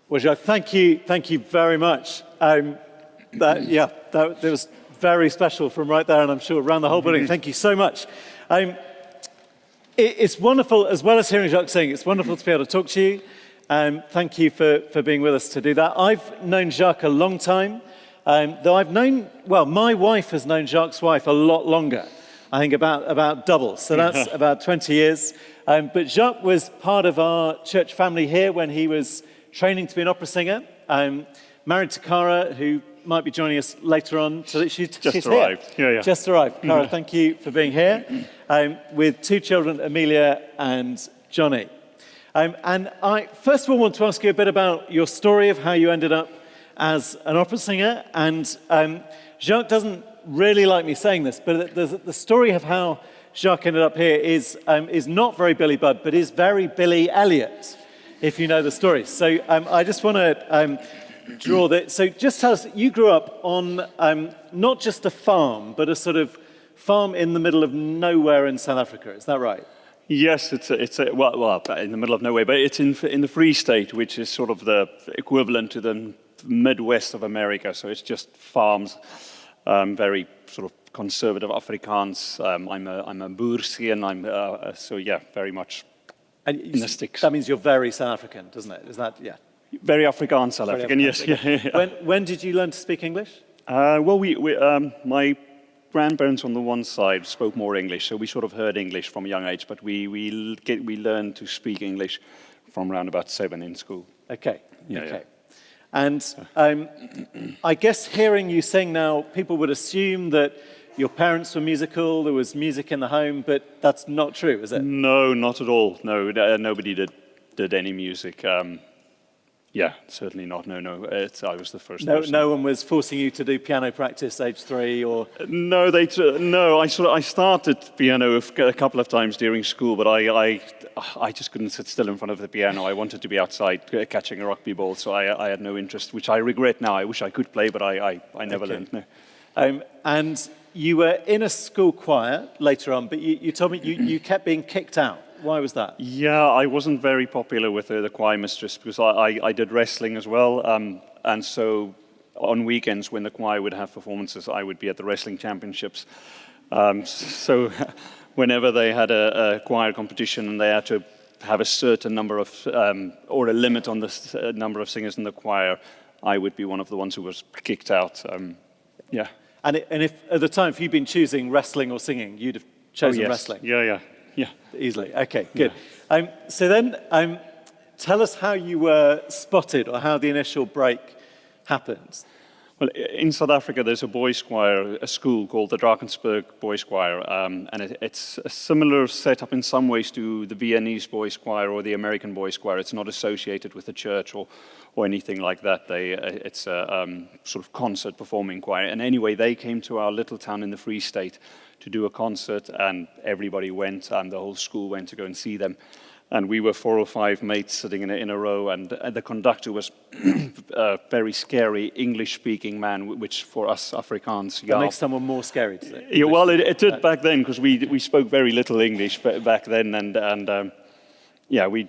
Well, Jacques, thank you very much. That was very special from right there, and I'm sure around the whole building. Thank you so much. It's wonderful, as well as hearing Jacques sing, it's wonderful to be able to talk to you. Thank you for being with us to do that. I've known Jacques a long time, though my wife has known Jacques' wife a lot longer. I think about double, so that's about 20 years. But Jacques was part of our church family here when he was training to be an opera singer. Married to Cara, who might be joining us later on. So she's arrived. Here. Yeah. Just arrived. Cara, thank you for being here. With two children, Amelia and Johnny. And I first of all want to ask you a bit about your story of how you ended up as an opera singer. And Jacques doesn't really like me saying this, but the story of how Jacques ended up here is not very Billy Budd, but is very Billy Elliot, if you know the story. So I just want to draw that. So just tell us, you grew up on not just a farm, but a sort of farm in the middle of nowhere in South Africa. Is that right? Yes, it's well in the middle of nowhere, but it's in the Free State, which is sort of the equivalent to the Midwest of America. So it's just farms, very sort of conservative Afrikaans. I'm a boer, so yeah, very much in the sticks. That means you're very South African, doesn't it? Is that, yeah? Very Afrikaans South African, yes. Okay. Yeah. When did you learn to speak English? Well, my grandparents on the one side spoke more English, so we sort of heard English from a young age, but we learned to speak English from around about 7 in school. Okay. Yeah, okay. Yeah. And I guess hearing you sing now, people would assume that your parents were musical, there was music in the home, but that's not true, is it? No, not at all. No, nobody did any music. Yeah, certainly not. No. I was the first person. No one was forcing you to do piano practice age 3, or? No, I started piano a couple of times during school, but I just couldn't sit still in front of the piano. I wanted to be outside catching a rugby ball, so I had no interest, which I regret now. I wish I could play, but I never learned. No. And you were in a school choir later on, but you told me you kept being kicked out. Why was that? Yeah, I wasn't very popular with the choir mistress because I did wrestling as well. And so on weekends when the choir would have performances, I would be at the wrestling championships. So whenever they had a choir competition and they had to have a certain number of, or a limit on the number of singers in the choir, I would be one of the ones who was kicked out. Yeah. And if at the time, if you'd been choosing wrestling or singing, you'd have chosen wrestling? Yeah. Easily. Okay, good. Yeah. So then, tell us how you were spotted, or how the initial break happened. Well, in South Africa, there's a boys' choir, a school called the Drakensberg Boys' Choir, and it's a similar setup in some ways to the Viennese Boys' Choir or the American Boys' Choir. It's not associated with the church or anything like that. It's a sort of concert performing choir. And anyway, they came to our little town in the Free State to do a concert, and everybody went, and the whole school went to go and see them. And we were 4 or 5 mates sitting in a row, and the conductor was a very scary English-speaking man, which for us Afrikaans... That makes someone more scary, does it? Yeah, well, it did back then, because we spoke very little English back then, and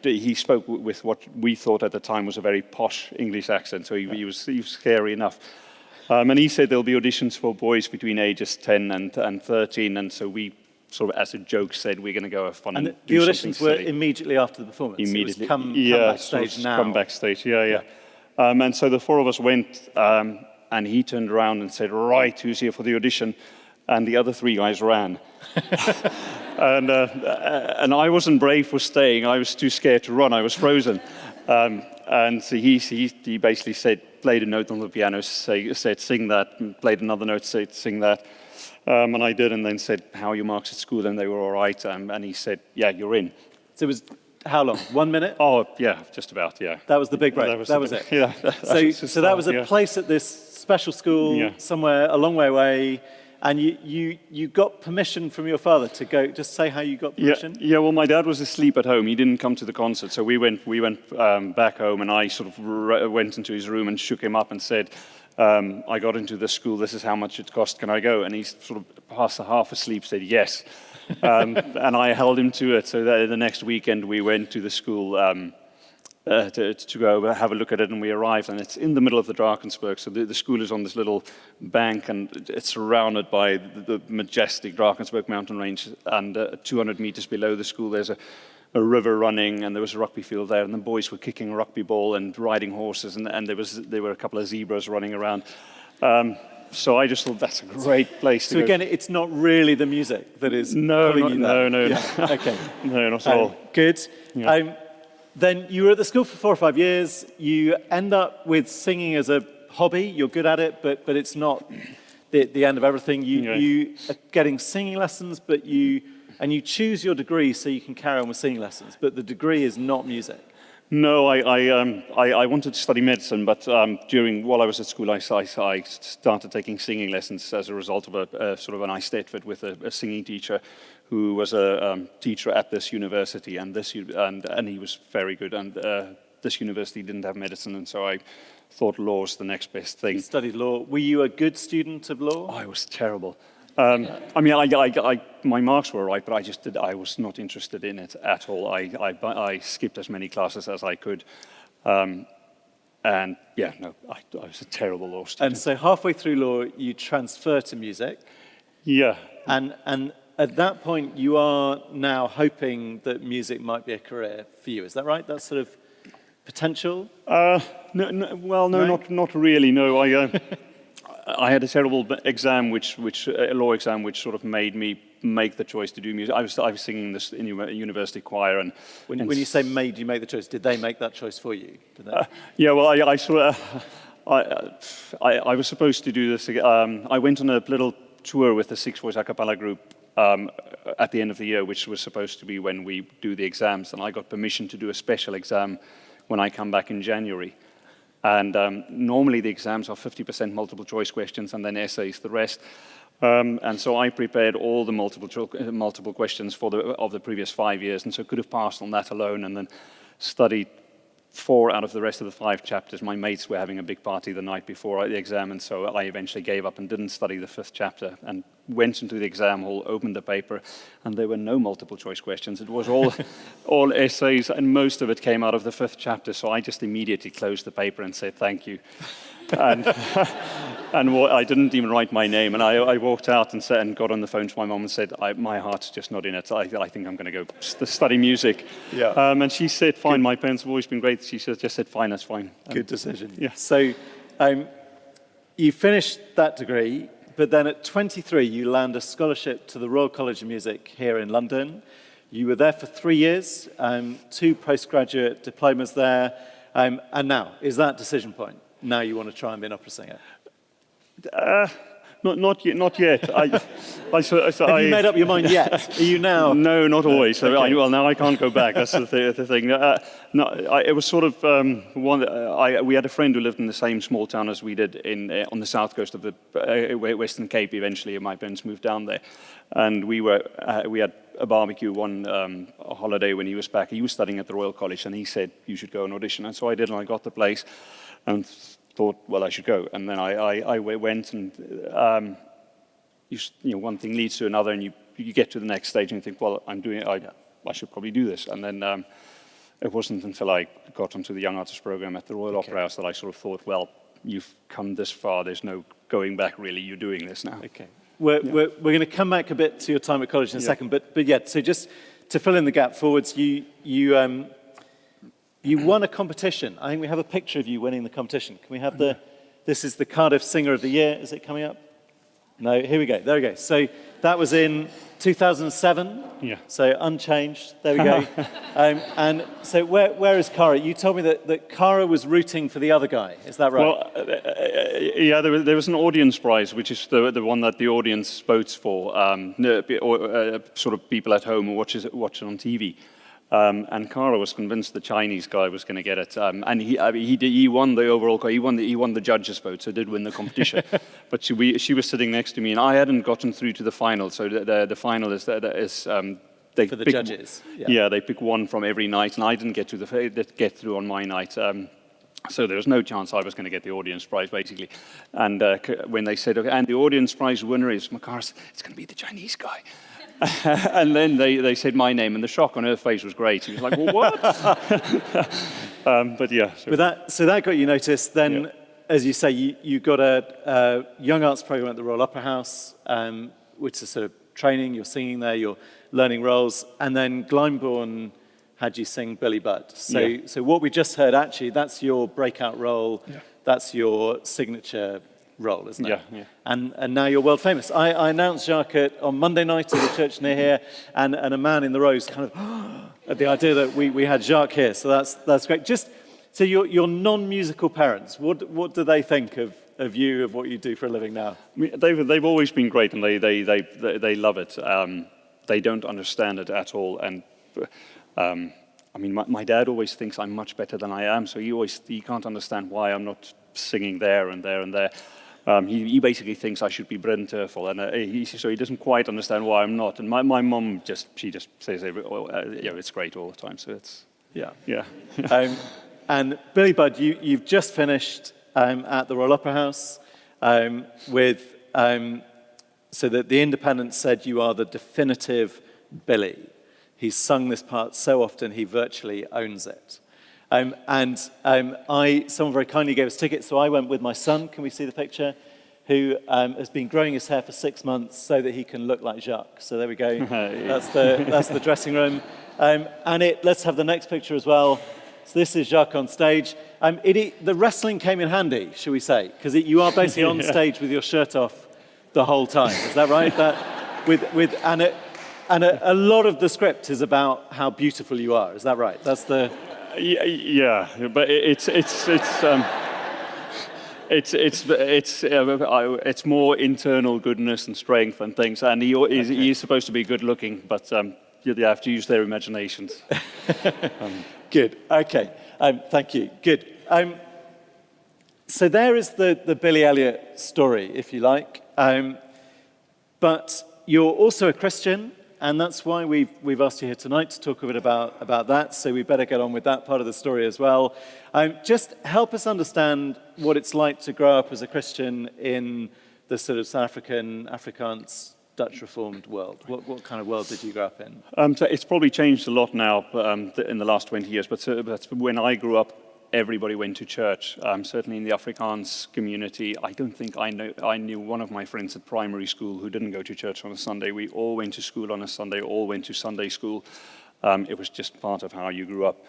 he spoke with what we thought at the time was a very posh English accent, so he was scary enough. And he said there'll be auditions for boys between ages 10 and 13, and so we sort of, as a joke, said we're going to go have fun and the auditions were immediately after the performance? Immediately. It was come backstage sort of now? Come backstage, yeah. And so the 4 of us went, and he turned around and said, right, who's here for the audition? And the other 3 guys ran. And I wasn't brave for staying. I was too scared to run. I was frozen. And so he basically said, played a note on the piano, said, sing that, and played another note, said, sing that. And I did, and then said, how are your marks at school? And they were all right. And he said, yeah, you're in. So it was how long? 1 minute? Oh, yeah, just about, yeah. That was the big break? That was it? Yeah. So that was a place at this special school somewhere a long way away, and you got permission from your father to go, just say how you got permission? Yeah, well, my dad was asleep at home. He didn't come to the concert, so we went back home, and I sort of went into his room and shook him up and said, I got into this school, this is how much it cost, can I go? And he sort of past half asleep said yes. And I held him to it, so that the next weekend we went to the school to go have a look at it, and we arrived, and it's in the middle of the Drakensberg. So the school is on this little bank, and it's surrounded by the majestic Drakensberg mountain range. And 200 meters below the school, there's a river running, and there was a rugby field there, and the boys were kicking a rugby ball and riding horses, and there were a couple of zebras running around. So I just thought that's a great place to go. So again, it's not really the music that is pulling you there. No. Yeah. Okay. No, not at all. Good. Yeah. Then you were at the school for 4 or 5 years. You end up with singing as a hobby. You're good at it, but it's not the end of everything. You are getting singing lessons, but you choose your degree so you can carry on with singing lessons. But the degree is not music. No, I wanted to study medicine, but while I was at school, I started taking singing lessons as a result of a sort of an I Stedford with a singing teacher who was a teacher at this university, and he was very good. And this university didn't have medicine, and so I thought law was the next best thing. You studied law. Were you a good student of law? Oh, I was terrible. I mean, my marks were right, but I was not interested in it at all. I skipped as many classes as I could. I was a terrible law student. And so halfway through law, you transfer to music. Yeah. And at that point, you are now hoping that music might be a career for you. Is that right? That's sort of potential? Not really, no. I had a terrible exam, a law exam, which sort of made me make the choice to do music. I was singing this in a university choir, and when you say made you make the choice, did they make that choice for you? Did they? Yeah, well, I was supposed to do this. I went on a little tour with the Six Voice a cappella group at the end of the year, which was supposed to be when we do the exams, and I got permission to do a special exam when I come back in January. And normally the exams are 50% multiple choice questions and then essays the rest. And so I prepared all the multiple questions of the previous 5 years, and so could have passed on that alone, and then studied 4 out of the rest of the 5 chapters. My mates were having a big party the night before the exam, and so I eventually gave up and didn't study the 5th chapter, and went into the exam hall, opened the paper, and there were no multiple choice questions. It was all essays, and most of it came out of the 5th chapter, so I just immediately closed the paper and said thank you. And I didn't even write my name, and I walked out and got on the phone to my mom and said, my heart's just not in it. I think I'm going to go study music. Yeah. And she said, fine. My parents have always been great. She just said, fine, that's fine. Good decision. Yeah. So you finished that degree, but then at 23, you land a scholarship to the Royal College of Music here in London. You were there for 3 years, 2 postgraduate diplomas there, and now, is that decision point? Now you want to try and be an opera singer? Not yet. Have you made up your mind yet? Are you now? No, not always. So Okay. now I can't go back. That's the thing. It was sort of we had a friend who lived in the same small town as we did on the south coast of the Western Cape. Eventually, my parents moved down there, and we had a barbecue one holiday when he was back. He was studying at the Royal College, and he said you should go and audition, and so I did, and I got the place, and thought, well, I should go. And then I went, and one thing leads to another, and you get to the next stage, and you think, well, I should probably do this. And then it wasn't until I got onto the Young Artist program at the Royal Opera House that I sort of thought, well, you've come this far, there's no going back, really. You're doing this now. Okay. We're going to come back a bit to your time at college in a second, but yeah, so just to fill in the gap forwards, you won a competition. I think we have a picture of you winning the competition. Can we have this is the Cardiff Singer of the Year. Is it coming up? No, here we go. There we go. So that was in 2007. Yeah. So unchanged. There we go. And so where is Cara? You told me that Cara was rooting for the other guy. Is that right? Well, there was an audience prize, which is the one that the audience votes for, sort of people at home who watch it on TV. And Cara was convinced the Chinese guy was going to get it, and he won the overall. He won the judges' vote, so did win the competition. But she was sitting next to me, and I hadn't gotten through to the final. So the final is they for the pick, judges. Yeah, they pick one from every night, and I didn't get through on my night. So there was no chance I was going to get the audience prize, basically. And when they said, okay, and the audience prize winner is Macar's, it's going to be the Chinese guy. And then they said my name, and the shock on her face was great. She was like, well, what? But yeah. So that got you noticed. Then, Yeah. as you say, you got a young arts program at the Royal Opera House, which is sort of training. You're singing there. You're learning roles, and then Glyndebourne had you sing Billy Budd. So what we just heard, actually, that's your breakout role. Yeah. That's your signature role, isn't it? Yeah. And now you're world famous. I announced Jacques on Monday night at a church near here, and a man in the rows kind of at the idea that we had Jacques here. So that's great. Just so your non-musical parents, what do they think of you, of what you do for a living now? I mean, they've always been great, and they love it. They don't understand it at all, and I mean, my dad always thinks I'm much better than I am, so he can't understand why I'm not singing there and there and there. He basically thinks I should be Brenturful, and so he doesn't quite understand why I'm not. And my mum she just says, it's great all the time. So it's yeah. And Billy Budd, you've just finished at the Royal Opera House with so that the Independent said you are the definitive Billy. He's sung this part so often he virtually owns it. Someone very kindly gave us tickets, so I went with my son, can we see the picture, who has been growing his hair for 6 months so that he can look like Jacques. So there we go. That's the dressing room. Let's have the next picture as well. So this is Jacques on stage. The wrestling came in handy, shall we say, because you are basically on stage with your shirt off the whole time. Is that right? And a lot of the script is about how beautiful you are. Is that right? That's the... Yeah, but it's more internal goodness and strength and things. And he is supposed to be good looking, but you have to use their imaginations. Good. Okay. Thank you. Good. So there is the Billy Elliot story, if you like. But you're also a Christian. And that's why we've asked you here tonight to talk a bit about that, so we better get on with that part of the story as well. Just help us understand what it's like to grow up as a Christian in the sort of South African, Afrikaans, Dutch Reformed world. What kind of world did you grow up in? So it's probably changed a lot now in the last 20 years, but when I grew up, everybody went to church. Certainly in the Afrikaans community, I don't think I knew one of my friends at primary school who didn't go to church on a Sunday. We all went to school on a Sunday, all went to Sunday school. It was just part of how you grew up.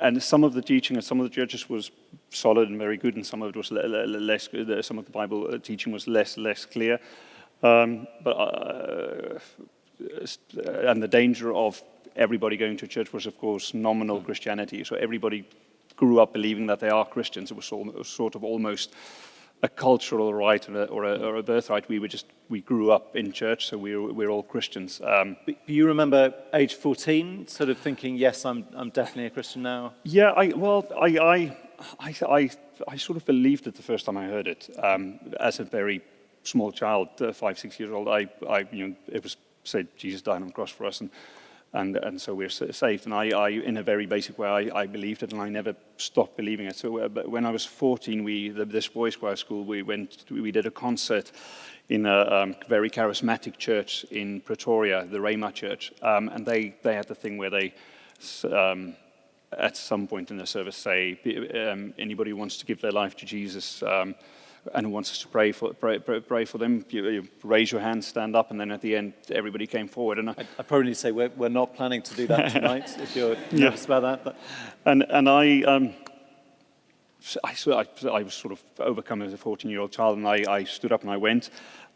And some of the teaching at some of the churches was solid and very good, and some of it was less good. Some of the Bible teaching was less clear. And the danger of everybody going to church was, of course, nominal Christianity. So everybody grew up believing that they are Christians. It was sort of almost a cultural right or a birthright. We grew up in church, so we're all Christians. But you remember age 14, sort of thinking, yes, I'm definitely a Christian now? Yeah, I sort of believed it the first time I heard it. As a very small child, 5, 6 years old, it was said Jesus died on the cross for us, and so we're saved. And I, in a very basic way, I believed it, and I never stopped believing it. So but when I was 14, this boys' choir school, we did a concert in a very charismatic church in Pretoria, the Rhema Church, and they had the thing where they, at some point in the service, say, anybody who wants to give their life to Jesus, and who wants us to pray for them, you raise your hand, stand up, and then at the end, everybody came forward. And I probably need to say we're not planning to do that tonight, if you're nervous about that. But. And I was sort of overcome as a 14-year-old child, and I stood up and I went.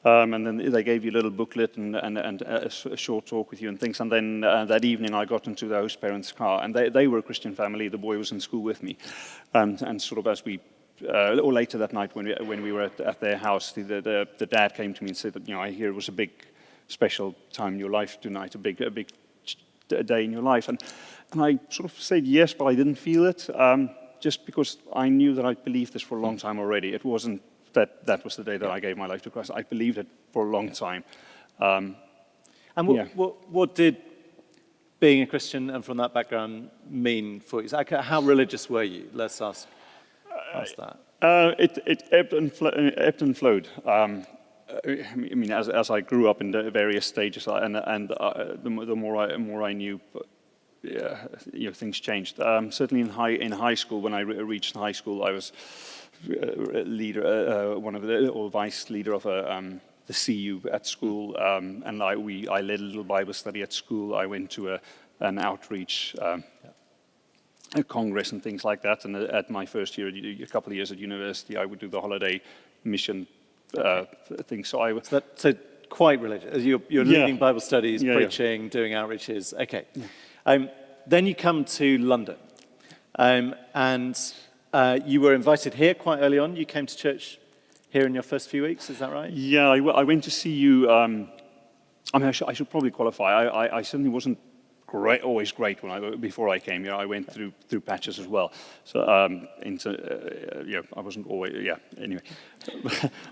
And then they gave you a little booklet and a short talk with you and things. And then that evening I got into the host parents' car, and they were a Christian family. The boy was in school with me. And sort of as we... or later that night when we were at their house, the dad came to me and said that, I hear it was a big, special time in your life tonight, a big day in your life. And I sort of said yes, but I didn't feel it, just because I knew that I believed this for a long time already. It wasn't that was the day that I gave my life to Christ. I believed it for a long time. And what did being a Christian and from that background mean for you? How religious were you? Let's ask that. It ebbed and flowed. I mean, as I grew up in the various stages, and the more I knew things changed. Certainly in high school, when I reached high school, I was vice leader of the CU at school, and I led a little Bible study at school. I went to an outreach a congress and things like that. And at my first year, a couple of years at university, I would do the holiday mission thing. So so quite religious. You're leading Bible studies, preaching, doing outreaches. Okay. Then you come to London, and you were invited here quite early on. You came to church here in your first few weeks. Is that right? Yeah, I went to see you. I should probably qualify. I certainly wasn't always great before I came here. I went through patches as well. So I wasn't always Anyway,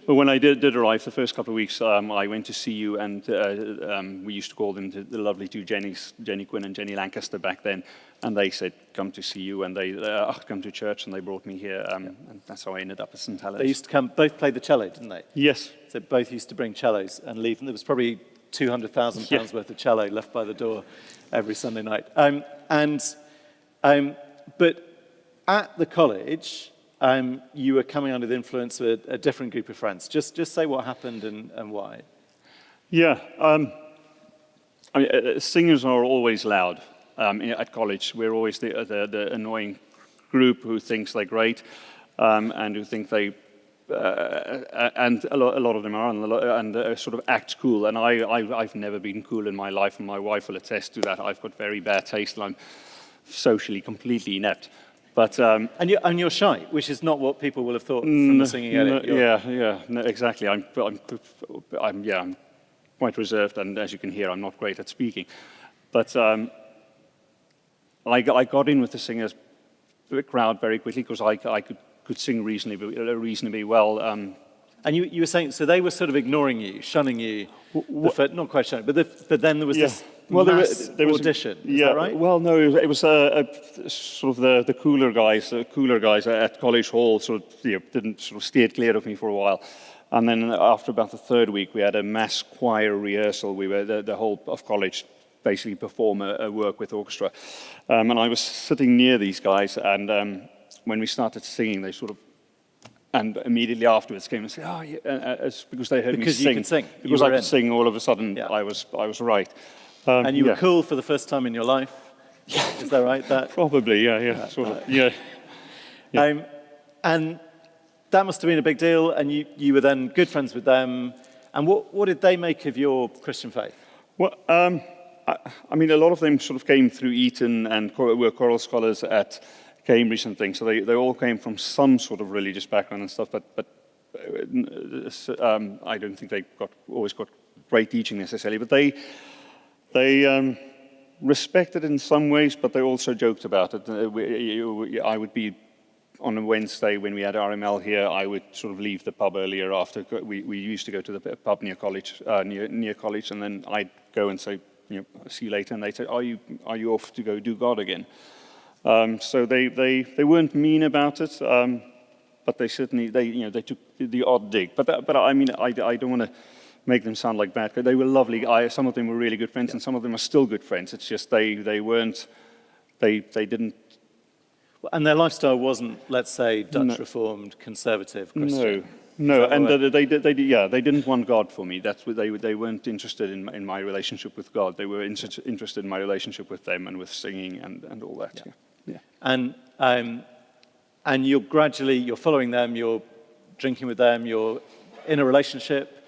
but when I did arrive, the first couple of weeks, I went to see you, and we used to call them the lovely two Jennys, Jenny Quinn and Jenny Lancaster back then, and they said come to see you, and they come to church, and they brought me here, and that's how I ended up at St. Helens. They used to come. Both played the cello, didn't they? Yes. So both used to bring cellos and leave, and there was probably £200,000 worth of cello left by the door every Sunday night. But at the college, you were coming under the influence of a different group of friends. Just say what happened and why. Yeah, singers are always loud. At college, we're always the annoying group who thinks they're great and who think they. And a lot of them are, and sort of act cool. And I've never been cool in my life, and my wife will attest to that. I've got very bad taste, and I'm socially completely inept. But and you're shy, which is not what people will have thought from the singing edit. No, exactly. I'm quite reserved, and as you can hear, I'm not great at speaking. But I got in with the singers crowd very quickly because I could sing reasonably well. And you were saying, so they were sort of ignoring you, shunning you, not quite shunning, but then there was this mass audition, is that right? Well, no, it was sort of the cooler guys at College Hall sort of didn't sort of steered clear of me for a while. And then after about the third week, we had a mass choir rehearsal. We were the whole of college basically perform a work with orchestra. And I was sitting near these guys, and when we started singing, they sort of, and immediately afterwards came and said, "Oh, yeah," because they heard me sing. Because you could sing. Because I could sing. All of a sudden, I was right. And you were cool for the first time in your life. Is that right? Probably, yeah, sort of, yeah. And that must have been a big deal. And you were then good friends with them. And what did they make of your Christian faith? Well, I mean, a lot of them sort of came through Eton and were choral scholars at Cambridge and things, so they all came from some sort of religious background and stuff, but I don't think they always got great teaching necessarily, but they respected it in some ways, but they also joked about it. I would be, on a Wednesday when we had RML here, I would sort of leave the pub earlier after, we used to go to the pub near college, near college, and then I'd go and say, see you later, and they'd say, are you off to go do God again? So they weren't mean about it, but they certainly they took the odd dig. But I mean I don't want to make them sound like bad guys. They were lovely. Some of them were really good friends, and some of them are still good friends. It's just they didn't. And their lifestyle wasn't, let's say, Dutch Reformed conservative Christian. No, and they didn't want God for me. That's what they weren't interested in my relationship with God. They were interested in my relationship with them and with singing and all that. Yeah. And you're following them. You're drinking with them. You're in a relationship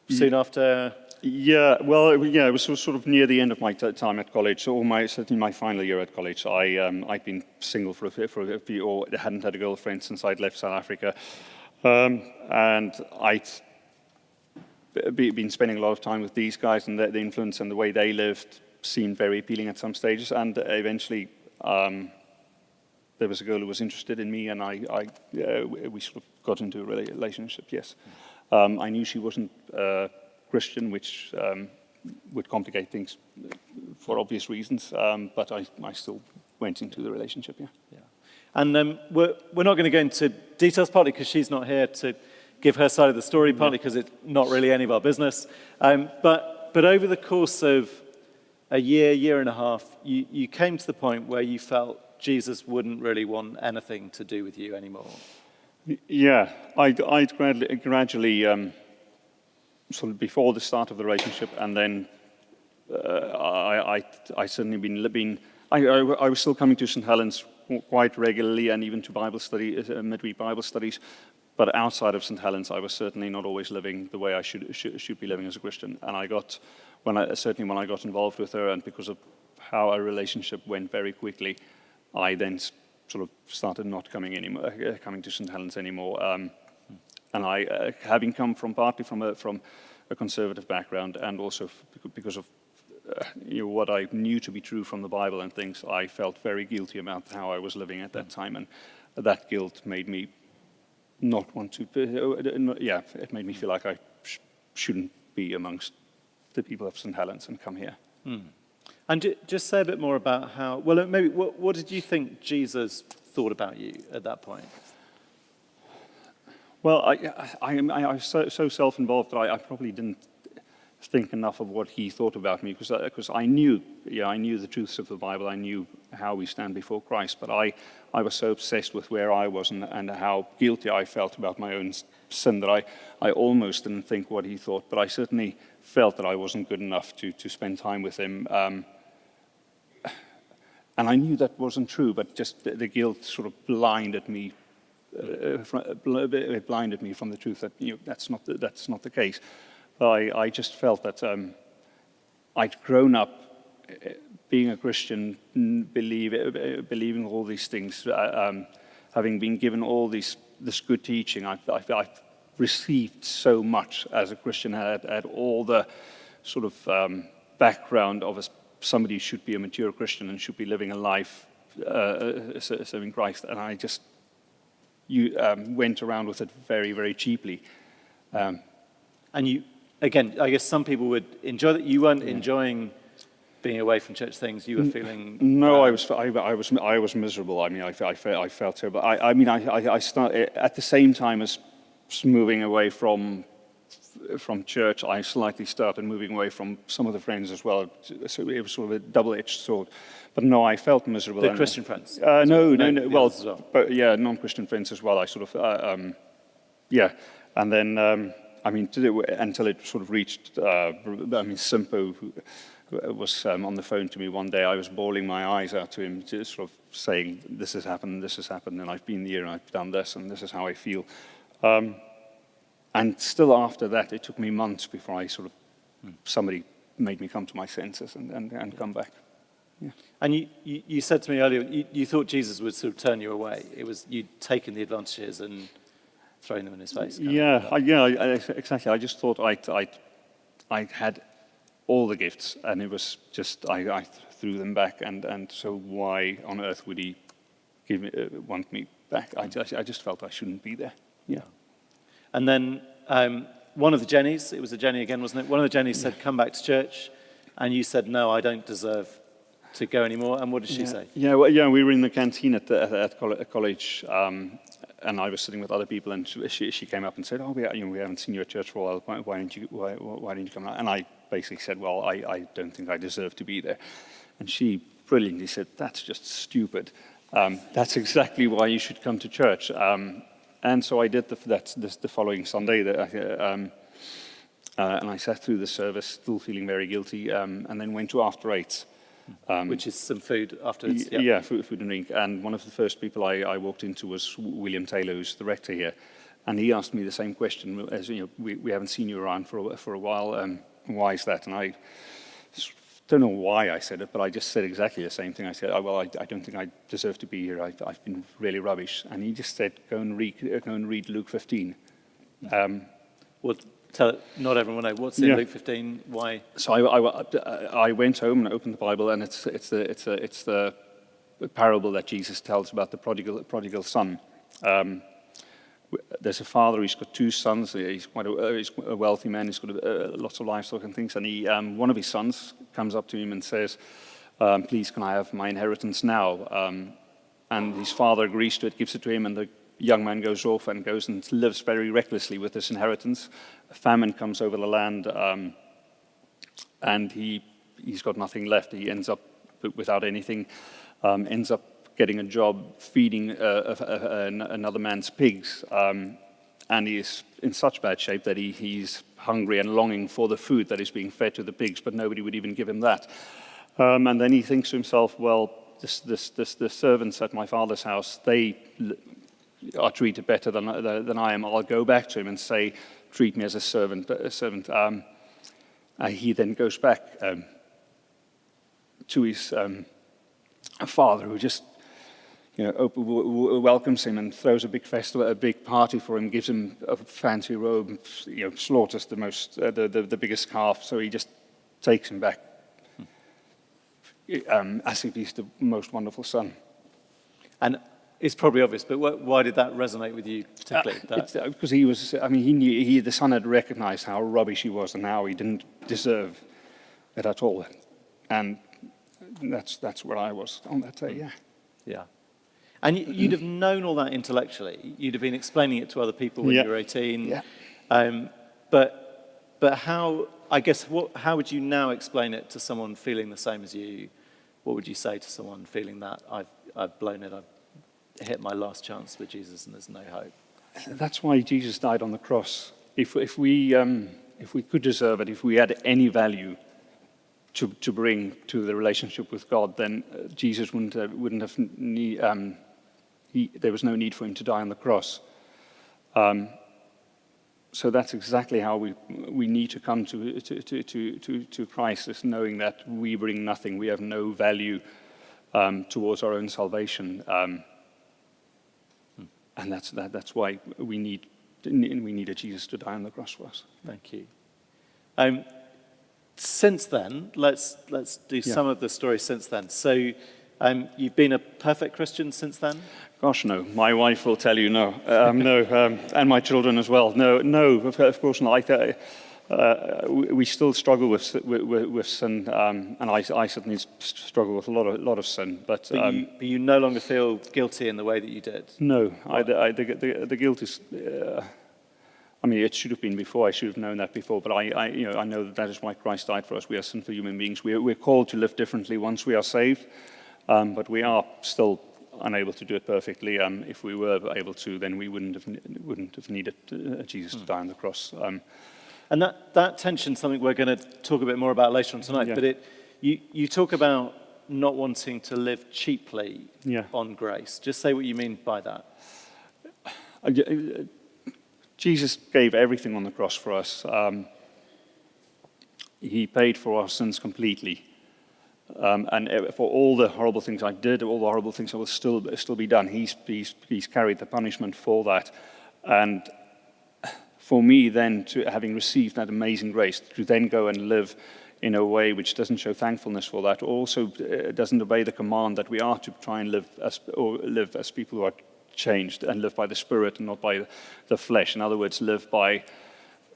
soon after. Yeah, well, it was sort of near the end of my time at college, certainly my final year at college. I'd been single for a few, or hadn't had a girlfriend since I'd left South Africa. And I'd been spending a lot of time with these guys, and the influence and the way they lived seemed very appealing at some stages. And eventually, there was a girl who was interested in me, and we sort of got into a relationship. Yes, I knew she wasn't Christian, which would complicate things for obvious reasons. But I still went into the relationship. Yeah. And we're not going to go into details, partly because she's not here to give her side of the story, partly because it's not really any of our business. But over the course of a year and a half, you came to the point where you felt Jesus wouldn't really want anything to do with you anymore. Yeah, I gradually, sort of before the start of the relationship, and then I certainly I was still coming to St. Helens quite regularly, and even to Bible study, midweek Bible studies. But outside of St. Helens, I was certainly not always living the way I should be living as a Christian. And certainly when I got involved with her, and because of how our relationship went very quickly, I then sort of started not coming to St. Helens anymore. And I, having come partly from a conservative background, and also because of what I knew to be true from the Bible and things, I felt very guilty about how I was living at that time, and that guilt made me not want to. It made me feel like I shouldn't be amongst the people of St. Helens and come here. And just say a bit more about how. Well, maybe what did you think Jesus thought about you at that point? Well, I was so self-involved that I probably didn't think enough of what he thought about me, because I knew the truths of the Bible. I knew how we stand before Christ, but I was so obsessed with where I was and how guilty I felt about my own sin that I almost didn't think what he thought. But I certainly felt that I wasn't good enough to spend time with him. And I knew that wasn't true, but just the guilt sort of blinded me. It blinded me from the truth that that's not the case. I just felt that I'd grown up being a Christian, believing all these things, having been given all this good teaching. I received so much as a Christian. I had all the sort of background of somebody who should be a mature Christian and should be living a life serving Christ, and I just went around with it very, very cheaply. And you, again, I guess some people would enjoy that. You weren't enjoying being away from church things. You were feeling. No, I was miserable. I mean, I felt terrible. I started at the same time as moving away from church. I slightly started moving away from some of the friends as well. So it was sort of a double-edged sword. But no, I felt miserable. The Christian friends? No. Well, but yeah, non-Christian friends as well. I sort of, and then. Until it sort of reached, Simpo was on the phone to me one day. I was bawling my eyes out to him, just sort of saying, this has happened, and I've been here, and I've done this, and this is how I feel. And still after that, it took me months before I sort of, somebody made me come to my senses and come back. Yeah. And you said to me earlier, you thought Jesus would sort of turn you away. It was, you'd taken the advantages and throwing them in his face. Exactly. I just thought I had all the gifts, and it was just I threw them back, and so why on earth would he want me back? I just felt I shouldn't be there. Yeah. And then one of the Jennies, it was a Jenny again, wasn't it? One of the Jennies said, "Come back to church," and you said, "No, I don't deserve to go anymore." And what did she say? We were in the canteen at college. And I was sitting with other people, and she came up and said, "Oh, we haven't seen you at church for a while. Why didn't you come out?" And I basically said, "Well, I don't think I deserve to be there." And she brilliantly said, "That's just stupid. That's exactly why you should come to church." And so I did the following Sunday, and I sat through the service, still feeling very guilty, and then went to after eights. Which is some food afterwards. Food and drink. And one of the first people I walked into was William Taylor, who's the rector here, and he asked me the same question. As we haven't seen you around for a while. Why is that? And I don't know why I said it, but I just said exactly the same thing. I said, I don't think I deserve to be here. I've been really rubbish. And he just said, go and read Luke 15. Well, not everyone knows what's in Luke 15. Why? So I went home and opened the Bible, and it's the parable that Jesus tells about the prodigal son. There's a father who's got two sons. He's a wealthy man. He's got lots of livestock and things. And one of his sons comes up to him and says, "Please, can I have my inheritance now?" And his father agrees to it, gives it to him, and the young man goes off and lives very recklessly with his inheritance. A famine comes over the land, and he he's got nothing left. He ends up without anything, ends up getting a job feeding another man's pigs, and he is in such bad shape that he's hungry and longing for the food that is being fed to the pigs, but nobody would even give him that. And then he thinks to himself, well, the servants at my father's house, they are treated better than I am. I'll go back to him and say, treat me as a servant. He then goes back to his father, who just welcomes him and throws a big festival, a big party for him, gives him a fancy robe, slaughters the biggest calf. So he just takes him back as if he's the most wonderful son. And it's probably obvious, but why did that resonate with you particularly? Because he was, he knew, the son had recognized how rubbish he was and how he didn't deserve it at all. And that's where I was on that day, yeah. Yeah. And you'd have known all that intellectually. You'd have been explaining it to other people when you were 18. Yeah. But how, I guess, how would you now explain it to someone feeling the same as you? What would you say to someone feeling that I've blown it, I've hit my last chance with Jesus and there's no hope? That's why Jesus died on the cross. If we could deserve it, if we had any value to bring to the relationship with God, then Jesus wouldn't have there was no need for him to die on the cross. So that's exactly how we need to come to Christ, is knowing that we bring nothing, we have no value towards our own salvation, and that's why we needed Jesus to die on the cross for us. Thank you. Since then, let's do some of the stories since then. So, you've been a perfect Christian since then? Gosh, no. My wife will tell you no. And my children as well. No, of course not. We still struggle with sin, and I certainly struggle with a lot of sin. But you no longer feel guilty in the way that you did? No, the guilt is. It should have been before. I should have known that before. But I know that is why Christ died for us. We are sinful human beings. We're called to live differently once we are saved, but we are still unable to do it perfectly. If we were able to, then we wouldn't have needed Jesus to die on the cross. And that tension is something we're going to talk a bit more about later on tonight. Yeah. But you talk about not wanting to live cheaply on grace. Just say what you mean by that. Jesus gave everything on the cross for us. He paid for our sins completely. And for all the horrible things I did, all the horrible things that will still be done, he's carried the punishment for that. And for me then, having received that amazing grace, to then go and live in a way which doesn't show thankfulness for that, also doesn't obey the command that we are to try and live as people who are changed and live by the Spirit and not by the flesh. In other words, live by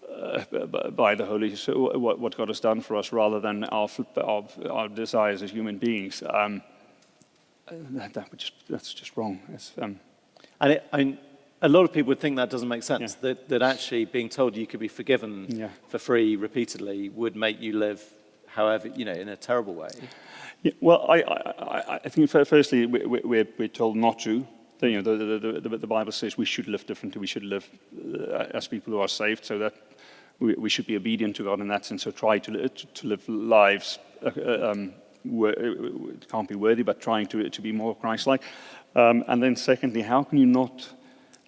the Holy Spirit, what God has done for us, rather than our desires as human beings. That's just wrong. A lot of people would think that doesn't make sense. That actually being told you could be forgiven for free repeatedly would make you live, however, in a terrible way. Yeah, well, I think firstly we're told not to. The Bible says we should live differently. We should live as people who are saved, so that we should be obedient to God in that sense. So try to live lives can't be worthy, but trying to be more Christ-like. And then secondly, how can you not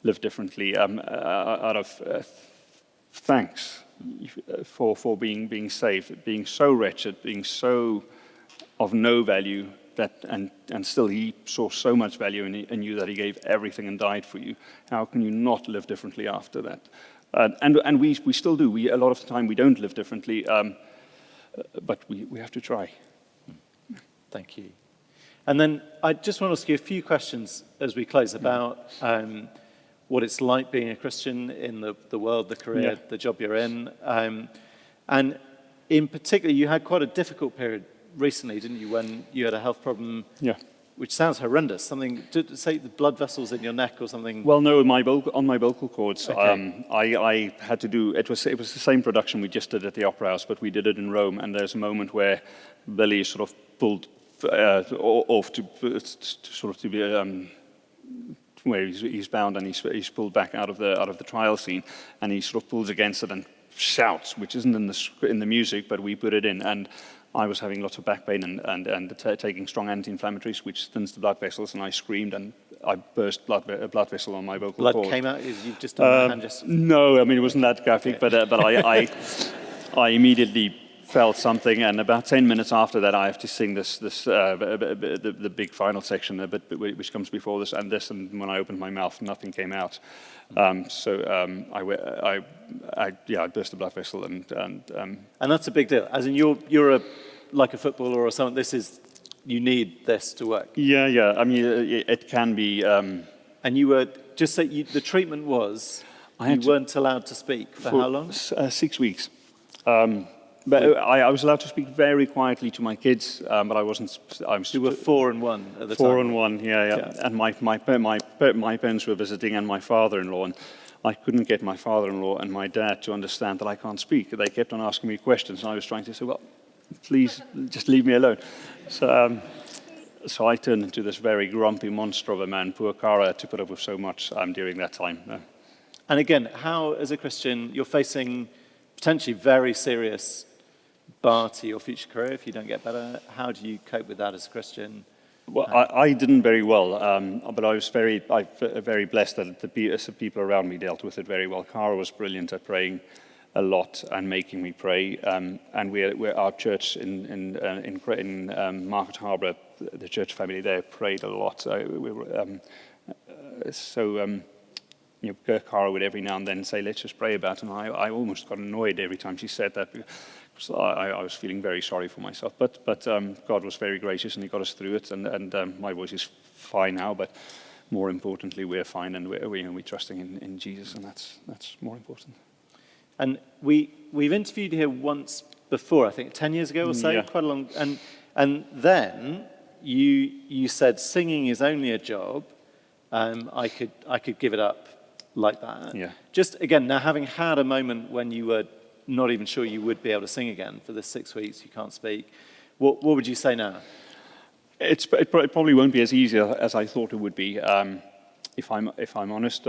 live differently out of thanks for being saved, being so wretched, being so of no value? And still he saw so much value in you that he gave everything and died for you. How can you not live differently after that? And we still do. A lot of the time we don't live differently, but we have to try. Thank you. And then I just want to ask you a few questions as we close about what it's like being a Christian in the world, the career, the job you're in. And in particular, you had quite a difficult period recently, didn't you, when you had a health problem which sounds horrendous. Something, say the blood vessels in your neck or something. Well, no, on my vocal cords, Okay. I had to do, it was the same production we just did at the Opera House, but we did it in Rome, and there's a moment where Billy is sort of pulled off to be, where he's bound and he's pulled back out of the trial scene, and he sort of pulls against it and shouts, which isn't in the music, but we put it in, and I was having lots of back pain and taking strong anti-inflammatories, which thins the blood vessels, and I screamed and I burst a blood vessel on my vocal cord. Blood came out? You've just done that hand just... No, I mean, it wasn't that graphic, Okay. but I immediately felt something, and about 10 minutes after that, I have to sing the big final section, the bit which comes before this, and when I opened my mouth, nothing came out. I burst a blood vessel, and that's a big deal. As in, you're like a footballer or something. You need this to work. Yeah. I mean, it can be. And you were just say the treatment was you weren't allowed to speak for how long? 6 weeks. But I was allowed to speak very quietly to my kids, but I wasn't. You were 4 and 1 at the time. 4 and 1, yeah. And my parents were visiting, and my father-in-law, and I couldn't get my father-in-law and my dad to understand that I can't speak. They kept on asking me questions, and I was trying to say, well, please just leave me alone. So I turned into this very grumpy monster of a man. Poor Cara had to put up with so much during that time. And again, how, as a Christian, you're facing potentially very serious bar to your future career if you don't get better. How do you cope with that as a Christian? Well, I didn't very well, but I was very blessed that the people around me dealt with it very well. Cara was brilliant at praying a lot and making me pray. And we're our church in Market Harbour, the church family there prayed a lot. Cara would every now and then say, let's just pray about it. And I almost got annoyed every time she said that, because I was feeling very sorry for myself. But God was very gracious, and he got us through it. And my voice is fine now, but more importantly, we're fine, and we're trusting in Jesus, and that's more important. And we've interviewed here once before, I think 10 years ago or so, quite a long. And then you said singing is only a job. I could give it up like that. Yeah. Just again, now having had a moment when you were not even sure you would be able to sing again for the 6 weeks, you can't speak. What would you say now? It probably won't be as easy as I thought it would be, if I'm honest.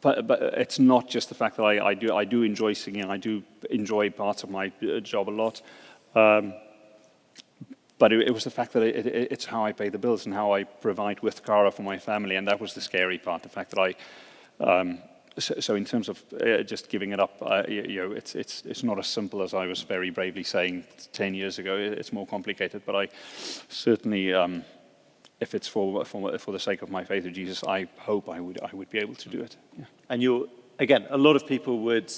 But it's not just the fact that I do enjoy singing. I do enjoy parts of my job a lot. But it was the fact that it's how I pay the bills and how I provide with Cara for my family, and that was the scary part. The fact that so in terms of just giving it up, it's not as simple as I was very bravely saying 10 years ago. It's more complicated. But I certainly, if it's for the sake of my faith in Jesus, I hope I would be able to do it. Yeah. And again, a lot of people would,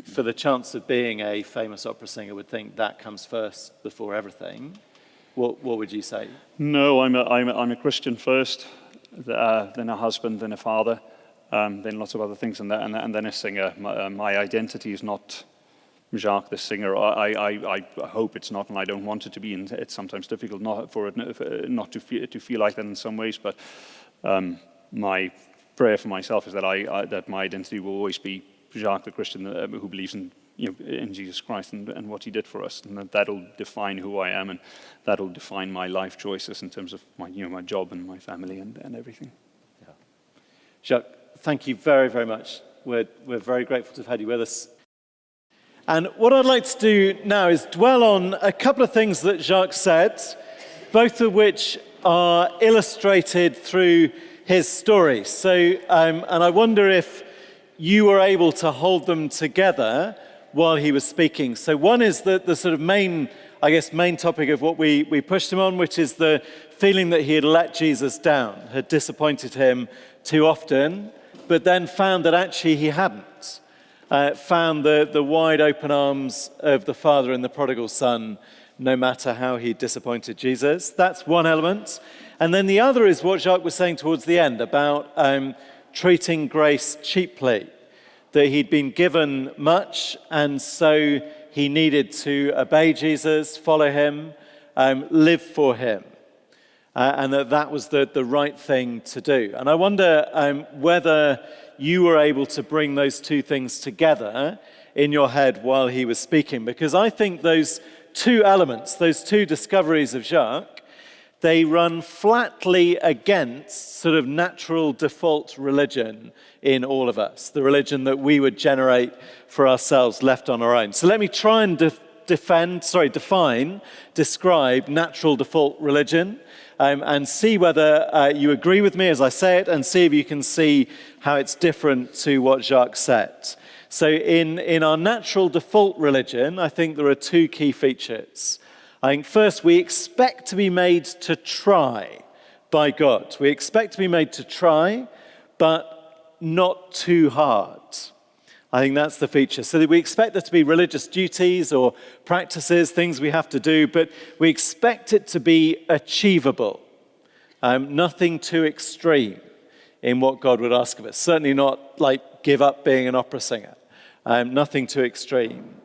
for the chance of being a famous opera singer, would think that comes first before everything. What would you say? No, I'm a Christian first, then a husband, then a father, then lots of other things, and then a singer. My identity is not Jacques the singer. I hope it's not, and I don't want it to be. And it's sometimes difficult not to feel like that in some ways. But my prayer for myself is that my identity will always be Jacques the Christian who believes in Jesus Christ and what he did for us, and that'll define who I am, and that'll define my life choices in terms of my job and my family and everything. Yeah. Jacques, thank you very, very much. We're very grateful to have had you with us. And what I'd like to do now is dwell on a couple of things that Jacques said, both of which are illustrated through his story. So, and I wonder if you were able to hold them together while he was speaking. So one is the sort of main topic of what we pushed him on, which is the feeling that he had let Jesus down, had disappointed him too often, but then found that actually he hadn't. Found the wide open arms of the Father and the prodigal son, no matter how he disappointed Jesus. That's one element. And then the other is what Jacques was saying towards the end about treating grace cheaply, that he'd been given much, and so he needed to obey Jesus, follow him, live for him. and that was the right thing to do. And I wonder whether you were able to bring those two things together in your head while he was speaking, because I think those two elements, those two discoveries of Jacques, they run flatly against sort of natural default religion in all of us, the religion that we would generate for ourselves left on our own. So let me try and define, describe natural default religion, and see whether you agree with me as I say it, and see if you can see how it's different to what Jacques said. So in our natural default religion, I think there are two key features. I think first, we expect to be made to try by God. We expect to be made to try, but not too hard. I think that's the feature. So that we expect there to be religious duties or practices, things we have to do, but we expect it to be achievable. Nothing too extreme in what God would ask of us. Certainly not like give up being an opera singer. Nothing too extreme.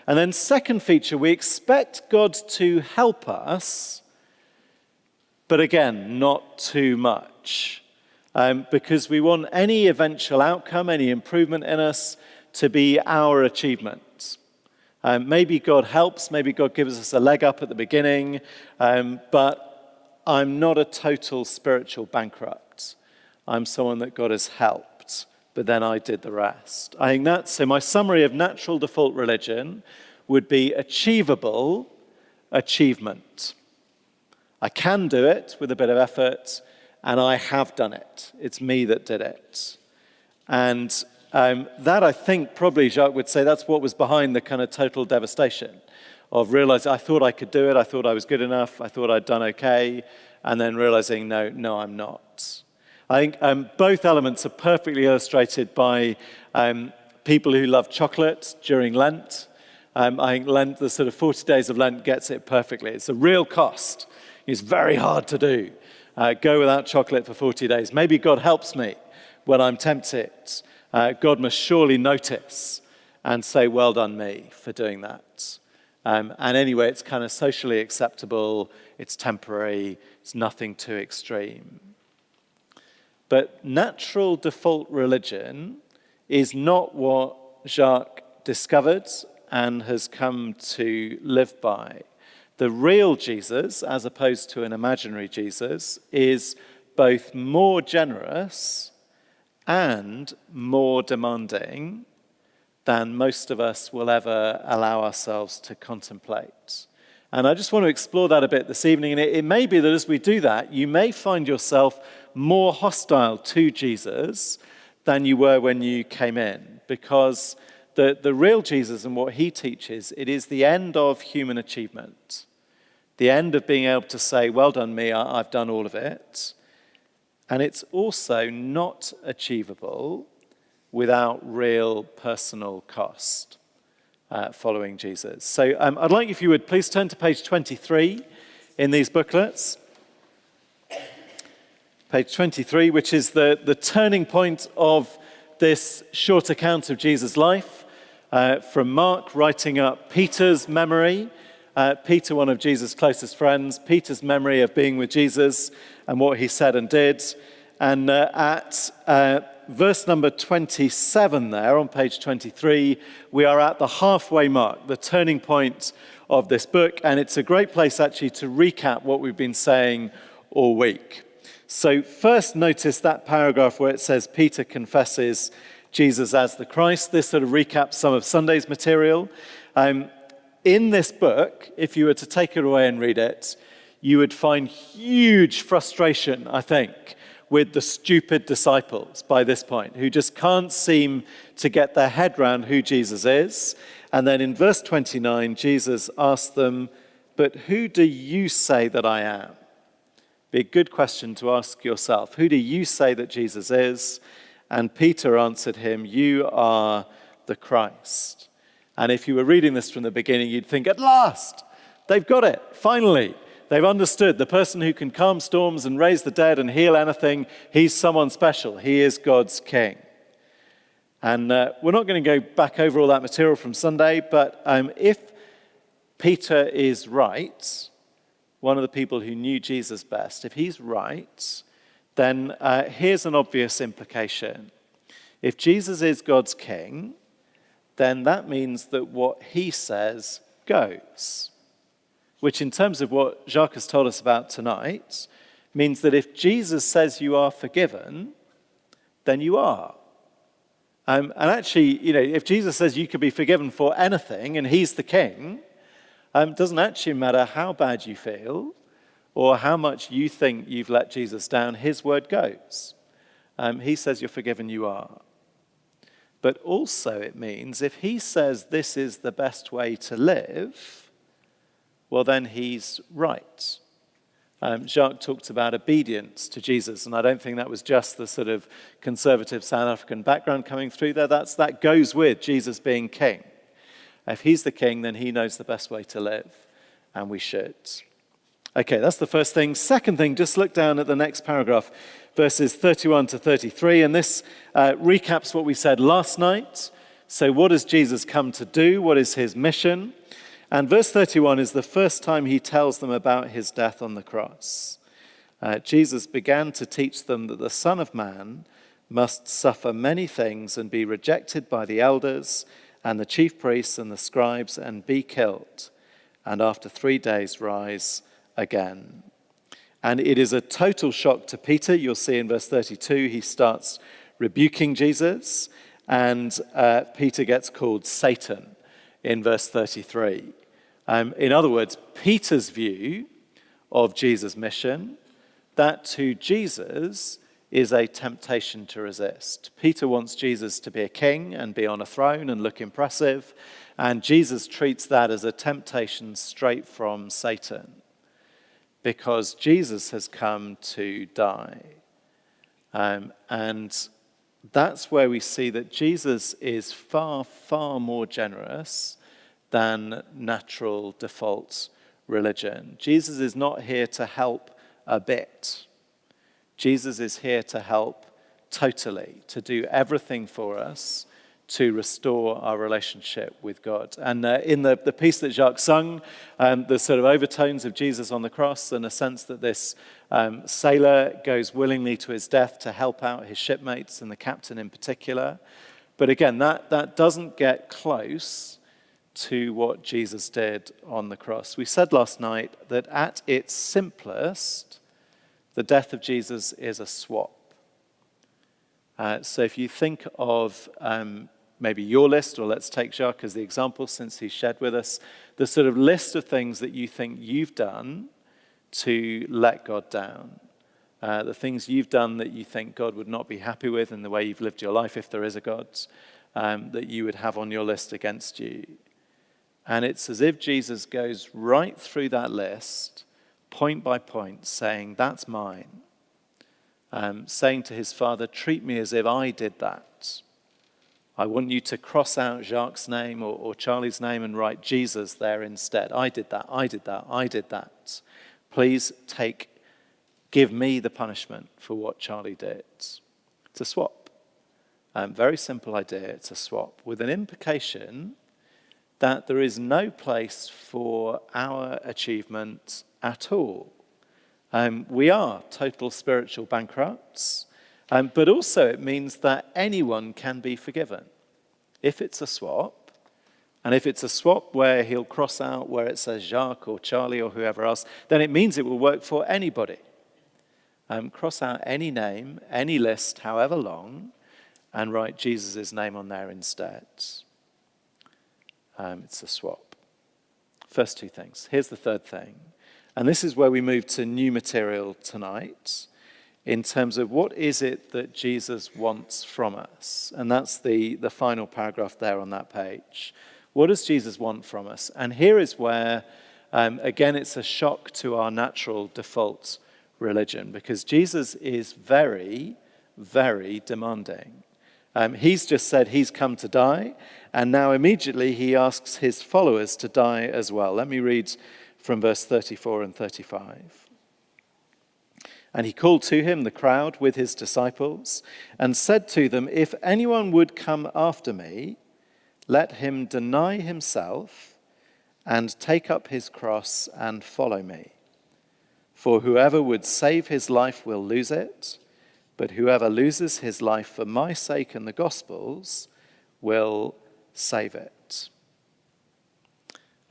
And then second feature, we expect God to help us, but again, not too much. Because we want any eventual outcome, any improvement in us, to be our achievement. Maybe God helps, maybe God gives us a leg up at the beginning, but I'm not a total spiritual bankrupt. I'm someone that God has helped, but then I did the rest. I think so my summary of natural default religion would be achievable achievement. I can do it with a bit of effort, and I have done it. It's me that did it. And that, I think, probably Jacques would say that's what was behind the kind of total devastation of realizing I thought I could do it, I thought I was good enough, I thought I'd done okay, and then realizing, no, I'm not. I think both elements are perfectly illustrated by people who love chocolate during Lent. I think Lent, the sort of 40 days of Lent, gets it perfectly. It's a real cost. It's very hard to do. Go without chocolate for 40 days. Maybe God helps me when I'm tempted. God must surely notice and say, well done me for doing that. And anyway, it's kind of socially acceptable. It's temporary. It's nothing too extreme. But natural default religion is not what Jacques discovered and has come to live by. The real Jesus, as opposed to an imaginary Jesus, is both more generous and more demanding than most of us will ever allow ourselves to contemplate. And I just want to explore that a bit this evening. And it may be that as we do that, you may find yourself more hostile to Jesus than you were when you came in, because the real Jesus and what he teaches, it is the end of human achievement, the end of being able to say, well done me, I've done all of it. And it's also not achievable without real personal cost, following Jesus. So I'd like, if you would, please turn to page 23 in these booklets. Page 23, which is the turning point of this short account of Jesus' life, from Mark writing up Peter's memory. Peter, one of Jesus' closest friends, Peter's memory of being with Jesus and what he said and did. And at verse number 27 there on page 23, we are at the halfway mark, the turning point of this book. And it's a great place actually to recap what we've been saying all week. So first notice that paragraph where it says Peter confesses Jesus as the Christ. This sort of recaps some of Sunday's material. In this book, if you were to take it away and read it, you would find huge frustration, I think, with the stupid disciples by this point, who just can't seem to get their head around who Jesus is. And then in verse 29, Jesus asks them, but who do you say that I am? Be a good question to ask yourself. Who do you say that Jesus is? And Peter answered him, you are the Christ. And if you were reading this from the beginning, you'd think, at last, they've got it, finally. They've understood the person who can calm storms and raise the dead and heal anything, he's someone special. He is God's king. And we're not going to go back over all that material from Sunday, but if Peter is right, one of the people who knew Jesus best, if he's right, then here's an obvious implication. If Jesus is God's king, then that means that what he says goes. Which, in terms of what Jacques has told us about tonight, means that if Jesus says you are forgiven, then you are. And actually, if Jesus says you could be forgiven for anything and he's the king, it doesn't actually matter how bad you feel or how much you think you've let Jesus down, his word goes. He says you're forgiven, you are. But also it means if he says this is the best way to live, well, then he's right. Jacques talked about obedience to Jesus, and I don't think that was just the sort of conservative South African background coming through there. That goes with Jesus being king. If he's the king, then he knows the best way to live, and we should. Okay, that's the first thing. Second thing, just look down at the next paragraph, verses 31 to 33, and this recaps what we said last night. So what does Jesus come to do? What is his mission? And verse 31 is the first time he tells them about his death on the cross. Jesus began to teach them that the Son of Man must suffer many things and be rejected by the elders and the chief priests and the scribes and be killed, and after 3 days rise again. And it is a total shock to Peter. You'll see in verse 32, he starts rebuking Jesus, and Peter gets called Satan in verse 33. In other words, Peter's view of Jesus' mission, that to Jesus is a temptation to resist. Peter wants Jesus to be a king and be on a throne and look impressive, and Jesus treats that as a temptation straight from Satan, because Jesus has come to die. And that's where we see that Jesus is far, far more generous than natural default religion. Jesus is not here to help a bit. Jesus is here to help totally, to do everything for us to restore our relationship with God. And in the piece that Jacques sung, the sort of overtones of Jesus on the cross and a sense that this sailor goes willingly to his death to help out his shipmates and the captain in particular. But again, that doesn't get close to what Jesus did on the cross. We said last night that at its simplest, the death of Jesus is a swap. So if you think of maybe your list, or let's take Jacques as the example since he shared with us, the sort of list of things that you think you've done to let God down. The things you've done that you think God would not be happy with in the way you've lived your life, if there is a God, that you would have on your list against you. And it's as if Jesus goes right through that list, point by point, saying, that's mine. Saying to his Father, treat me as if I did that. I want you to cross out Jacques' name or Charlie's name and write Jesus there instead. I did that, I did that, I did that. Please give me the punishment for what Charlie did. It's a swap. Very simple idea, it's a swap, with an implication that there is no place for our achievement at all. We are total spiritual bankrupts, but also it means that anyone can be forgiven. If it's a swap, and if it's a swap where he'll cross out where it says Jacques or Charlie or whoever else, then it means it will work for anybody. Cross out any name, any list, however long, and write Jesus' name on there instead. It's a swap. First two things. Here's the third thing. And this is where we move to new material tonight in terms of what is it that Jesus wants from us. And that's the final paragraph there on that page. What does Jesus want from us? And here is where, again, it's a shock to our natural default religion, because Jesus is very, very demanding. He's just said he's come to die, and now immediately he asks his followers to die as well. Let me read from verse 34 and 35. And he called to him the crowd with his disciples and said to them, if anyone would come after me, let him deny himself and take up his cross and follow me. For whoever would save his life will lose it, but whoever loses his life for my sake and the gospel's will save it.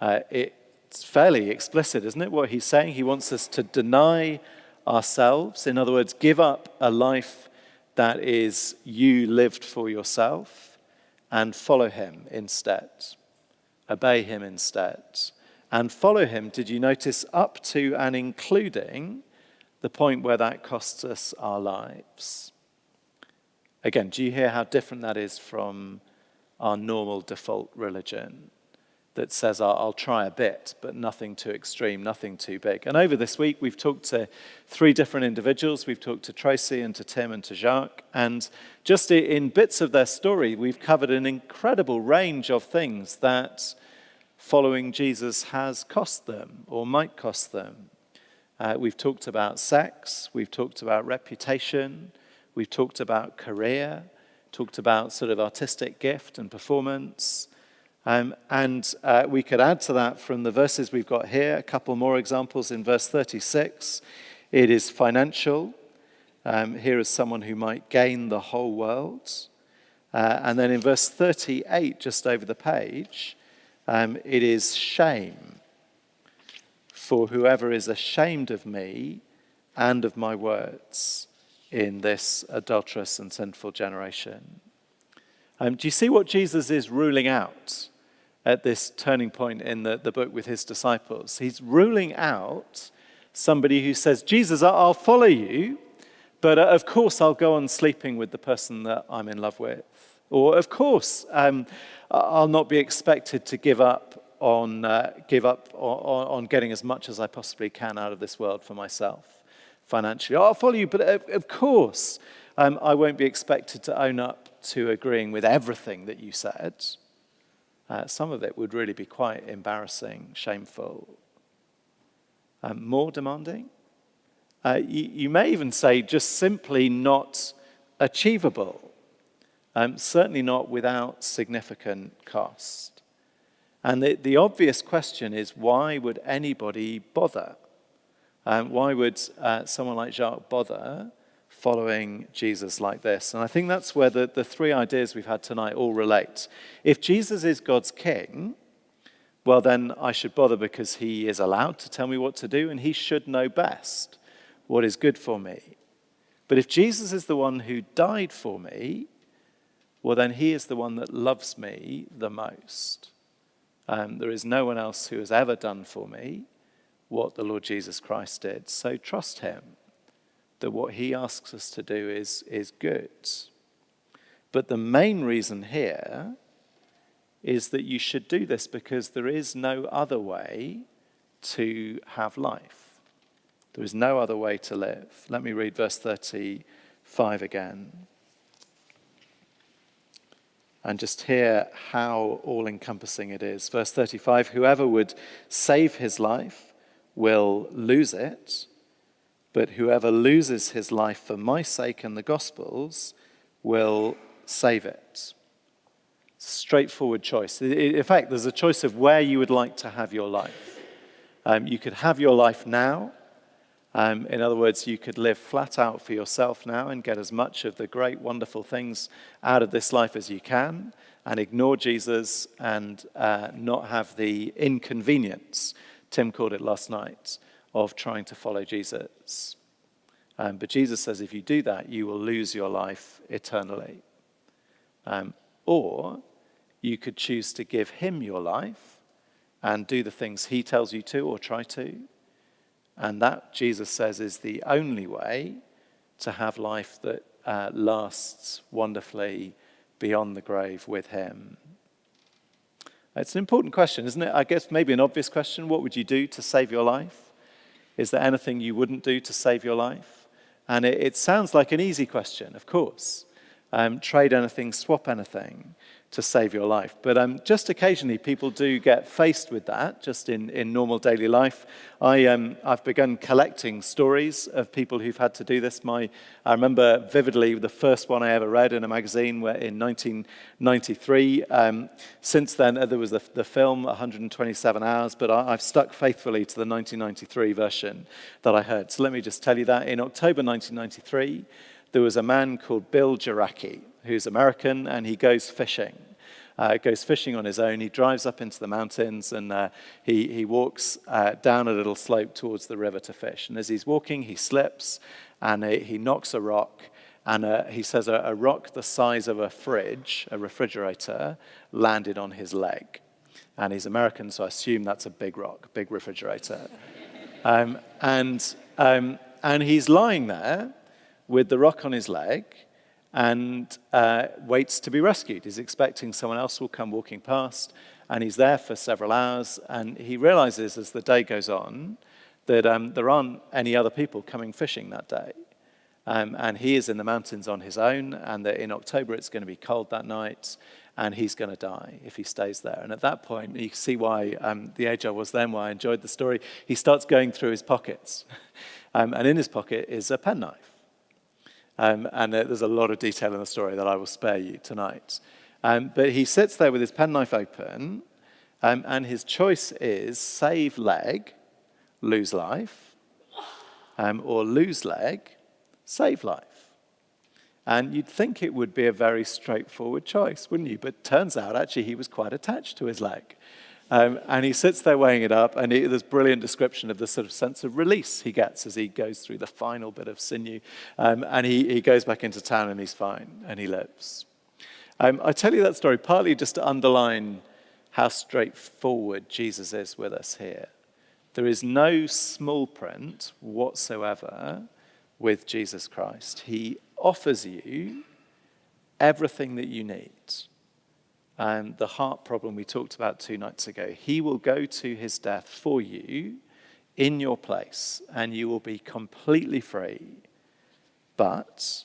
It's fairly explicit, isn't it, what he's saying? He wants us to deny ourselves. In other words, give up a life that is you lived for yourself and follow him instead. Obey him instead. And follow him, did you notice, up to and including the point where that costs us our lives? Again, do you hear how different that is from our normal default religion that says, I'll try a bit, but nothing too extreme, nothing too big? And over this week, we've talked to 3 different individuals. We've talked to Tracy and to Tim and to Jacques. And just in bits of their story, we've covered an incredible range of things that following Jesus has cost them or might cost them. We've talked about sex. We've talked about reputation. We've talked about career, talked about sort of artistic gift and performance. And we could add to that from the verses we've got here, a couple more examples. In verse 36, it is financial. Here is someone who might gain the whole world. And then in verse 38, just over the page, it is shame. For whoever is ashamed of me and of my words in this adulterous and sinful generation. Do you see what Jesus is ruling out at this turning point in the book with his disciples? He's ruling out somebody who says, Jesus, I'll follow you, but of course I'll go on sleeping with the person that I'm in love with. Or of course I'll not be expected to give up on getting as much as I possibly can out of this world for myself financially. I'll follow you, but of course I won't be expected to own up to agreeing with everything that you said. Some of it would really be quite embarrassing, shameful. More demanding? You may even say just simply not achievable. Certainly not without significant cost. And the obvious question is, why would anybody bother? Why would someone like Jacques bother following Jesus like this? And I think that's where the 3 ideas we've had tonight all relate. If Jesus is God's king, well then I should bother because he is allowed to tell me what to do and he should know best what is good for me. But if Jesus is the one who died for me, well then he is the one that loves me the most. There is no one else who has ever done for me what the Lord Jesus Christ did. So trust him that what he asks us to do is good. But the main reason here is that you should do this because there is no other way to have life. There is no other way to live. Let me read verse 35 again. And just hear how all-encompassing it is. Verse 35, whoever would save his life will lose it, but whoever loses his life for my sake and the gospel's will save it. It's a straightforward choice. In fact, there's a choice of where you would like to have your life. You could have your life now. In other words, you could live flat out for yourself now and get as much of the great, wonderful things out of this life as you can and ignore Jesus and not have the inconvenience, Tim called it last night, of trying to follow Jesus. But Jesus says if you do that, you will lose your life eternally. Or you could choose to give him your life and do the things he tells you to or try to. And that, Jesus says, is the only way to have life that lasts wonderfully beyond the grave with him. It's an important question, isn't it? I guess maybe an obvious question. What would you do to save your life? Is there anything you wouldn't do to save your life? And it sounds like an easy question, of course. trade anything, swap anything to save your life. But just occasionally people do get faced with that, just in normal daily life. I've begun collecting stories of people who've had to do this. I remember vividly the first one I ever read in a magazine in 1993. Since then, there was the film, 127 Hours, but I've stuck faithfully to the 1993 version that I heard. So let me just tell you that. In October 1993, there was a man called Bill Jaracki, who's American, and he goes fishing. Goes fishing on his own. He drives up into the mountains, and he walks down a little slope towards the river to fish. And as he's walking, he slips, and he knocks a rock. And he says a rock the size of a fridge, a refrigerator, landed on his leg. And he's American, so I assume that's a big rock, big refrigerator. And he's lying there with the rock on his leg, and waits to be rescued. He's expecting someone else will come walking past, and he's there for several hours, and he realizes as the day goes on that there aren't any other people coming fishing that day. And he is in the mountains on his own, and that in October it's going to be cold that night, and he's going to die if he stays there. And at that point, you can see why the age I was then, why I enjoyed the story, he starts going through his pockets. And in his pocket is a penknife. And there's a lot of detail in the story that I will spare you tonight. But he sits there with his penknife open, and his choice is save leg, lose life, or lose leg, save life. And you'd think it would be a very straightforward choice, wouldn't you? But turns out, actually, he was quite attached to his leg. And he sits there weighing it up, and there's brilliant description of the sort of sense of release he gets as he goes through the final bit of sinew. And he goes back into town, and he's fine, and he lives. I tell you that story partly just to underline how straightforward Jesus is with us here. There is no small print whatsoever with Jesus Christ. He offers you everything that you need. The heart problem we talked about 2 nights ago. He will go to his death for you in your place, and you will be completely free. But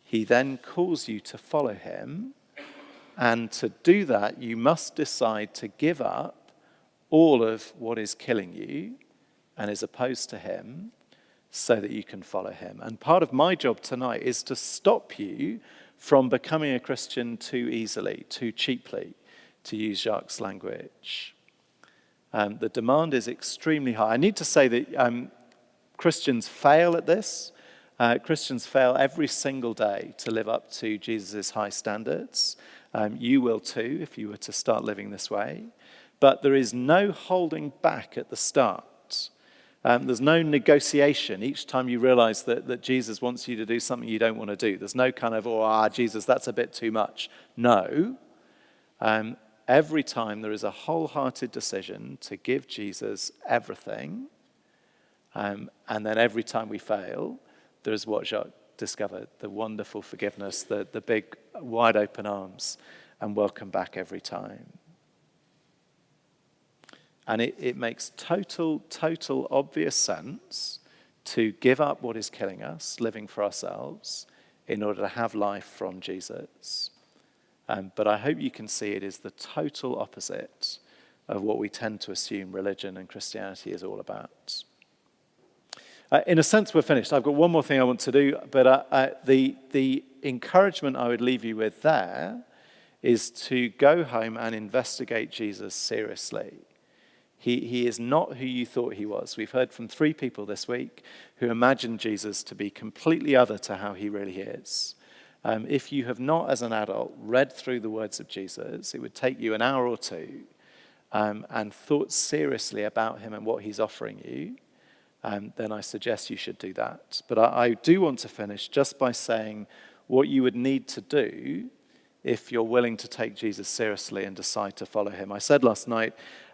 he then calls you to follow him, and to do that, you must decide to give up all of what is killing you and is opposed to him so that you can follow him. And part of my job tonight is to stop you from becoming a Christian too easily, too cheaply, to use Jacques' language. The demand is extremely high. I need to say that Christians fail at this. Christians fail every single day to live up to Jesus' high standards. You will too if you were to start living this way. But there is no holding back at the start. There's no negotiation each time you realize that Jesus wants you to do something you don't want to do. There's no kind of, Jesus, that's a bit too much. No. Every time there is a wholehearted decision to give Jesus everything, and then every time we fail, there is what Jacques discovered, the wonderful forgiveness, the big wide open arms, and welcome back every time. And it makes total obvious sense to give up what is killing us, living for ourselves, in order to have life from Jesus. But I hope you can see it is the total opposite of what we tend to assume religion and Christianity is all about. In a sense, we're finished. I've got one more thing I want to do, but the encouragement I would leave you with there is to go home and investigate Jesus seriously. He is not who you thought he was. We've heard from 3 people this week who imagined Jesus to be completely other to how he really is. If you have not, as an adult, read through the words of Jesus, it would take you an hour or 2 and thought seriously about him and what he's offering you, then I suggest you should do that. But I do want to finish just by saying what you would need to do if you're willing to take Jesus seriously and decide to follow him. I said last night,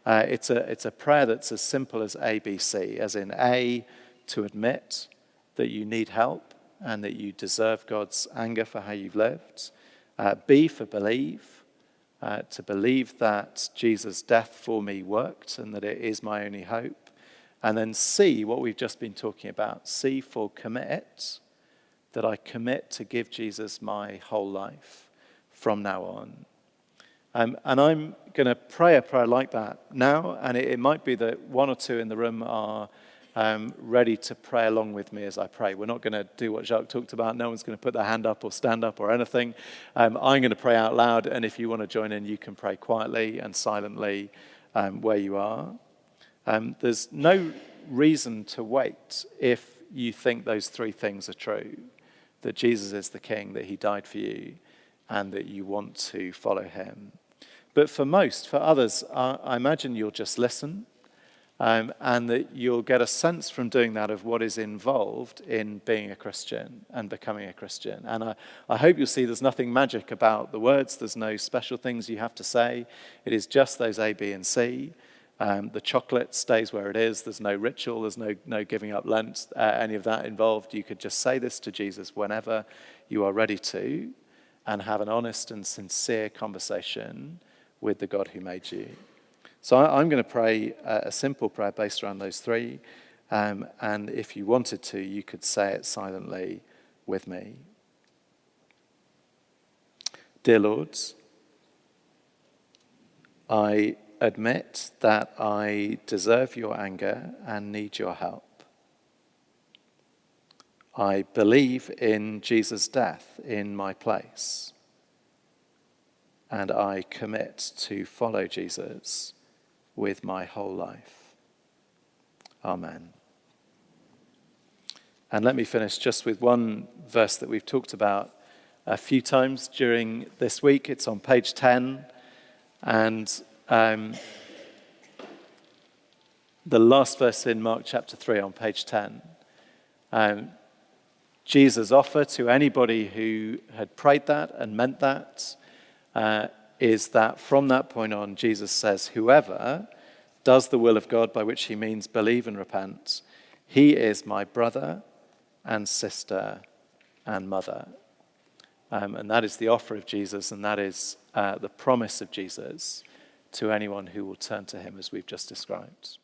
it's a prayer that's as simple as ABC, as in A, to admit that you need help and that you deserve God's anger for how you've lived. B, for believe, to believe that Jesus' death for me worked and that it is my only hope. And then C, what we've just been talking about, C, for commit, that I commit to give Jesus my whole life from now on. And I'm going to pray a prayer like that now, and it might be that one or two in the room are ready to pray along with me as I pray. We're not going to do what Jacques talked about. No one's going to put their hand up or stand up or anything. I'm going to pray out loud, and if you want to join in, you can pray quietly and silently where you are. There's no reason to wait if you think those three things are true, that Jesus is the King, that he died for you, and that you want to follow him. But for others, I imagine you'll just listen, and that you'll get a sense from doing that of what is involved in being a Christian and becoming a Christian. And I hope you'll see there's nothing magic about the words. There's no special things you have to say. It is just those A, B, and C. The chocolate stays where it is. There's no ritual. There's no giving up Lent, any of that involved. You could just say this to Jesus whenever you are ready to and have an honest and sincere conversation with the God who made you. So I'm going to pray a simple prayer based around those three. And if you wanted to, you could say it silently with me. Dear Lord, I admit that I deserve your anger and need your help. I believe in Jesus' death in my place, and I commit to follow Jesus with my whole life. Amen. And let me finish just with one verse that we've talked about a few times during this week. It's on page 10, and the last verse in Mark chapter 3 on page 10. Jesus' offer to anybody who had prayed that and meant that is that from that point on, Jesus says, whoever does the will of God, by which he means believe and repent, he is my brother and sister and mother. And that is the offer of Jesus, and that is the promise of Jesus to anyone who will turn to him as we've just described.